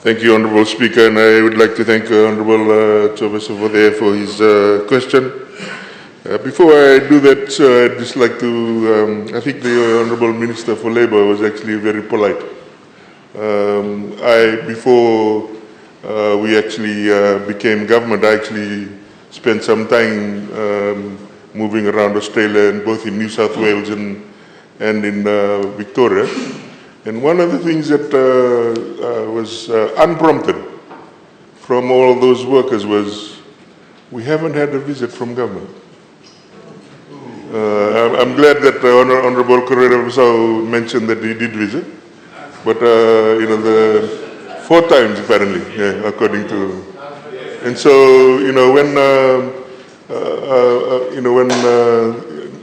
Thank you, Honourable Speaker, and I would like to thank Honourable Chobesa for his question. Before I do that, I'd just like to, I think the Honourable Minister for Labour was actually very polite. Before we actually became government, I actually spent some time moving around Australia, and both in New South Wales and in Victoria. And one of the things that was unprompted from all those workers was, we haven't had a visit from government. I'm glad that Honourable Correa mentioned that he did visit, but the 4 times apparently, yeah, according to. And so when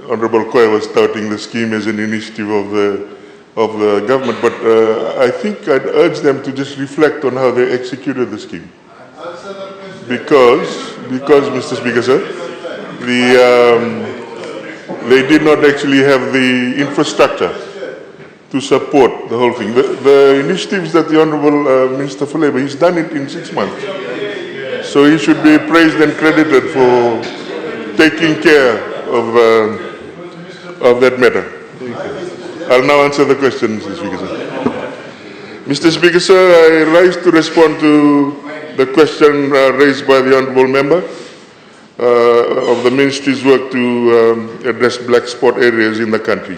Honourable Koya was touting the scheme as an initiative of the government, but I think I'd urge them to just reflect on how they executed the scheme. Because Mr. Speaker, sir, they did not actually have the infrastructure to support the whole thing. The initiatives that the Honourable Minister for Labour, he's done it in 6 months. So he should be praised and credited for taking care of that matter. I'll now answer the question, Mr. Speaker, sir. Mr. Speaker, sir, I rise to respond to the question raised by the Honourable Member of the Ministry's work to address black spot areas in the country.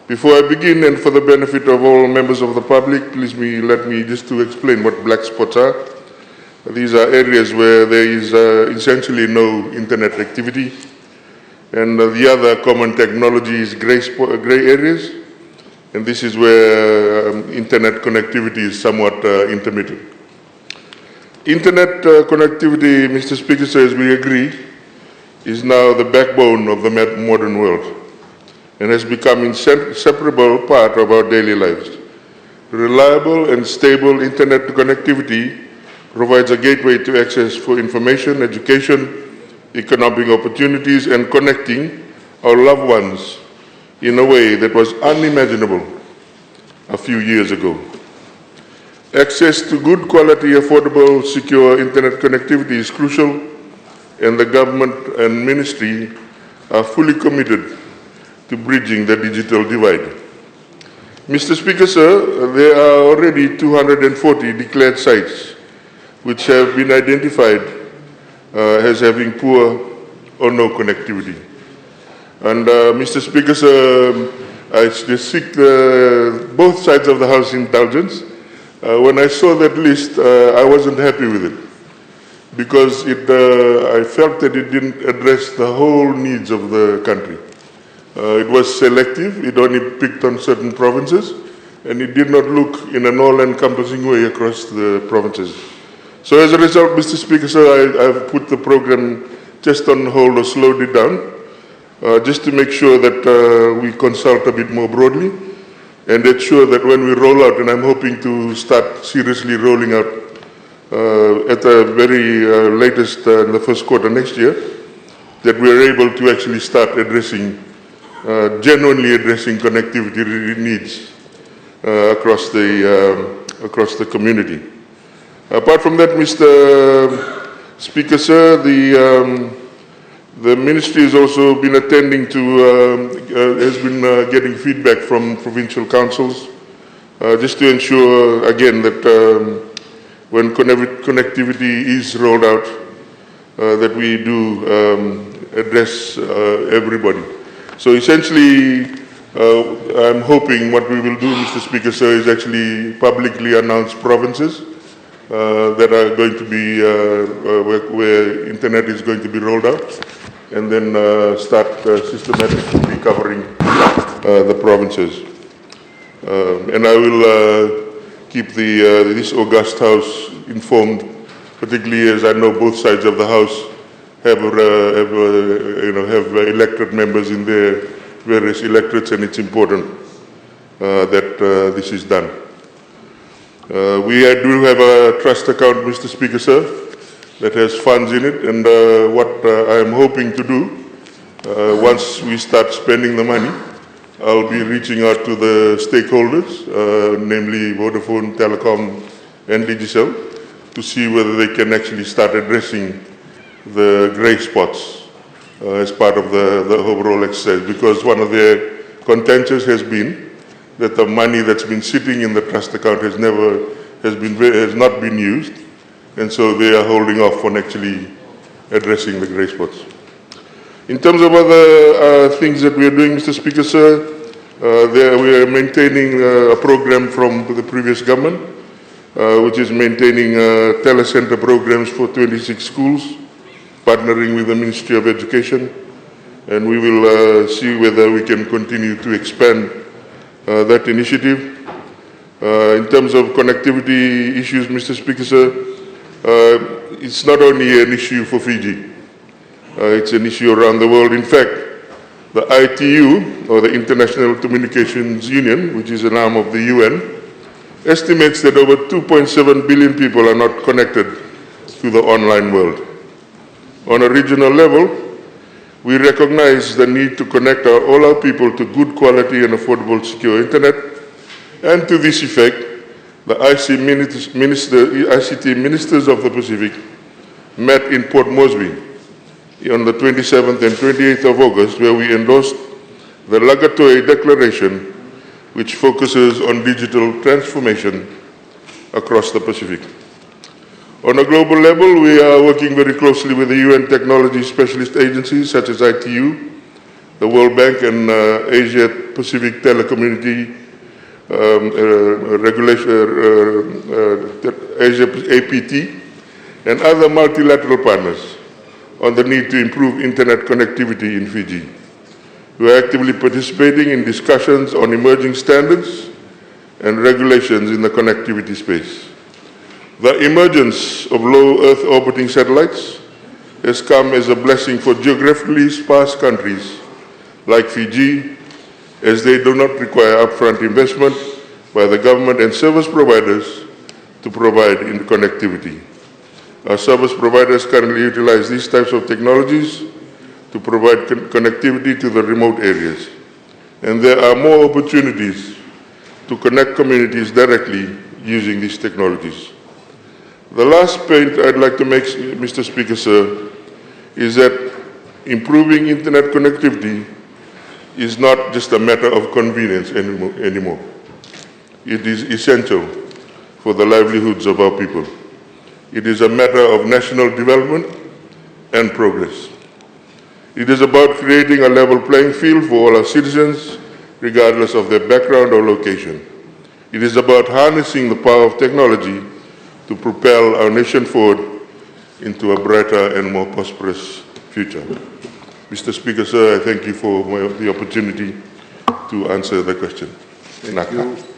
Before I begin, and for the benefit of all members of the public, please let me just to explain what black spots are. These are areas where there is essentially no internet activity, and the other common technology is grey areas, and this is where internet connectivity is somewhat intermittent. Internet connectivity, Mr. Speaker, so as we agree, is now the backbone of the modern world and has become an inseparable part of our daily lives. Reliable and stable internet connectivity provides a gateway to access for information, education, economic opportunities, and connecting our loved ones in a way that was unimaginable a few years ago. Access to good quality, affordable, secure internet connectivity is crucial, and the government and ministry are fully committed to bridging the digital divide. Mr. Speaker, sir, there are already 240 declared sites which have been identified as having poor or no connectivity. And Mr. Speaker, sir, I seek both sides of the House indulgence. When I saw that list, I wasn't happy with it, because I felt that it didn't address the whole needs of the country. It was selective, it only picked on certain provinces, and it did not look in an all-encompassing way across the provinces. So as a result, Mr. Speaker, sir, I've put the program just on hold or slowed it down, just to make sure that we consult a bit more broadly and ensure that when we roll out, and I'm hoping to start seriously rolling out at the very latest in the first quarter next year, that we're able to actually start addressing, genuinely addressing connectivity needs across the community. Apart from that, Mr. Speaker, sir, the ministry has also been attending to, has been getting feedback from provincial councils, just to ensure, again, that when connectivity is rolled out, that we do address everybody. So essentially, I'm hoping what we will do, Mr. Speaker, sir, is actually publicly announce provinces that are going to be, where internet is going to be rolled out, and then start systematically covering the provinces. And I will keep this august House informed, particularly as I know both sides of the House have elected members in their various electorates, and it's important that this is done. We do have a trust account, Mr. Speaker, sir, that has funds in it, and what I am hoping to do, once we start spending the money, I'll be reaching out to the stakeholders, namely Vodafone, Telecom, and Digicel to see whether they can actually start addressing the grey spots as part of the overall exercise, because one of their contentions has been that the money that's been sitting in the trust account has not been used, and so they are holding off on actually addressing the grey spots. In terms of other things that we are doing, Mr. Speaker, sir, we are maintaining a program from the previous government, which is maintaining telecenter programs for 26 schools, partnering with the Ministry of Education, and we will see whether we can continue to expand that initiative. In terms of connectivity issues, Mr. Speaker, sir, it's not only an issue for Fiji, it's an issue around the world. In fact, the ITU, or the International Communications Union, which is an arm of the UN, estimates that over 2.7 billion people are not connected to the online world. On a regional level, we recognize the need to connect all our people to good quality and affordable secure internet, and to this effect, the ICT ministers of the Pacific met in Port Moresby on the 27th and 28th of August, where we endorsed the Lagatoi Declaration, which focuses on digital transformation across the Pacific. On a global level, we are working very closely with the UN technology specialist agencies such as ITU, the World Bank, and Asia Pacific Telecommunity Asia APT, and other multilateral partners on the need to improve internet connectivity in Fiji. We are actively participating in discussions on emerging standards and regulations in the connectivity space. The emergence of low Earth orbiting satellites has come as a blessing for geographically sparse countries like Fiji, as they do not require upfront investment by the government and service providers to provide connectivity. Our service providers currently utilize these types of technologies to provide connectivity to the remote areas, and there are more opportunities to connect communities directly using these technologies. The last point I'd like to make, Mr. Speaker, sir, is that improving internet connectivity is not just a matter of convenience anymore. It is essential for the livelihoods of our people. It is a matter of national development and progress. It is about creating a level playing field for all our citizens, regardless of their background or location. It is about harnessing the power of technology to propel our nation forward into a brighter and more prosperous future. Mr. Speaker, sir, I thank you for the opportunity to answer the question. Thank you.